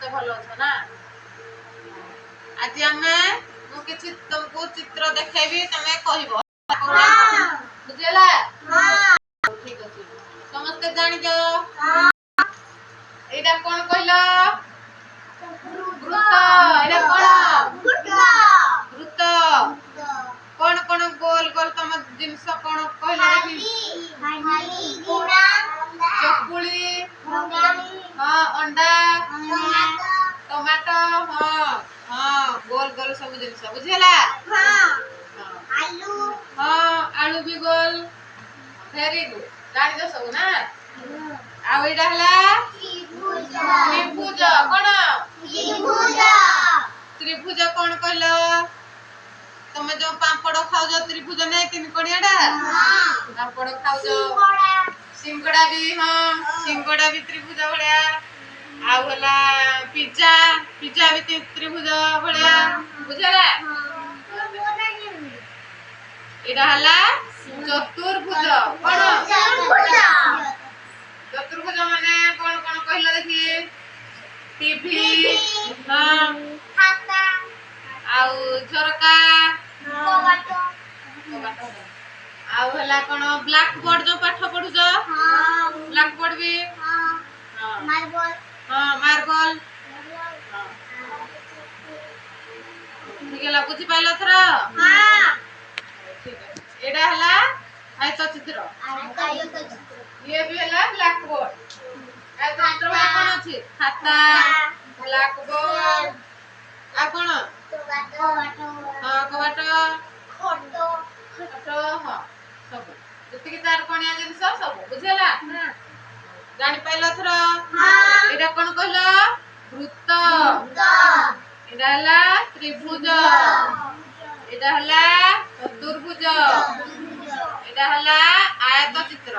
ସମସ୍ତେ ଭଲ ଅଛ ନା? ଆଜି ଆମେ ମୁଁ କିଛି ତୁମକୁ ଚିତ୍ର ଦେଖେଇବି ତମେ କହିବ ବୁଝିଲା? ଠିକ ଅଛି ସମସ୍ତେ ଜାଣିଛ ଏଇଟା କଣ କହିଲ? ବୃତ୍ତ। ଏଇଟା କଣ? ବୃତ୍ତ। କଣ କଣ ଗୋଲ ଗୋଲ ତମ ଜିନିଷ କଣ କହିଲ ଦେଖି? ଚକୁଳି ହଁ ଅଣ୍ଡା ଟମାଟୋ ହଁ ହଁ ଗୋଲ ଗୋଲ ସବୁ ଜିନିଷ ବୁଝିଲା? ହଁ ଆଳୁ ବି ଗୋଲ। ଭେରି ଗୁଡ ଜାଣିଛ ସବୁ ନା? ଆଉ ଏଇଟା ହେଲା ତ୍ରିଭୁଜ। କଣ ତ୍ରିଭୁଜ କଣ କହିଲ? ତମେ ଯୋଉ ପାମ୍ପଡ ଖାଉଛ ତ୍ରିଭୁଜ ନାଇଁ ତିନି କଣିଆଟା ପାମ୍ପଡ ଖାଉଛ। ସିଙ୍ଗଡା ବି ହଁ ସିଙ୍ଗଡା ବି ତ୍ରିଭୁଜ ଭଳିଆ। ଆଉ ହେଲା ପିଜ୍ଜା ପିଜ୍ଜା ବି ତ୍ରିଭୁଜ ଭଳିଆ ବୁଝିଲା? ଏଇଟା ହେଲା ଚତୁର୍ଭୁଜ। କଣ ଚତୁର୍ଭୁଜ ମାନେ କଣ କଣ କହିଲ ଦେଖି? ଟିଭି ଆଉ ଝରକା ଆଉ ହେଲା କଣ ବ୍ଲାକ ବୋର୍ଡ ଯୋଉ ପାଠ ପଢୁଛ ବ୍ଲାକ ବୋର୍ଡ ବି ହଁ ମାର୍ବଲ ଠିକ ହେଲା ବୁଝିପାରିଲ ଥର? ଏଇଟା ହେଲା ଆୟତ ଚିତ୍ର। ଇଏ ବି ହେଲା ବ୍ଲାକ ବୋର୍ଡ। ଆୟତ ଚିତ୍ର କଣ ଅଛି? ଖାତା ବ୍ଲାକ ବୋର୍ଡ ଆଉ କଣ? ହଁ କବାଟ ଖଟ ହଁ ସବୁ ଯେତିକି ତାର କଣିଆ ଜିନିଷ ସବୁ ବୁଝିହେଲା? ଜାଣିପାରିଲ ଥର? ଏଇଟା କଣ କହିଲ? ବୃତ୍ତ। ଏଇଟା ହେଲା ତ୍ରିଭୁଜ। ଏଇଟା ହେଲା ଚତୁର୍ଭୁଜ। ଏଇଟା ହେଲା ଆୟତ ଚିତ୍ର।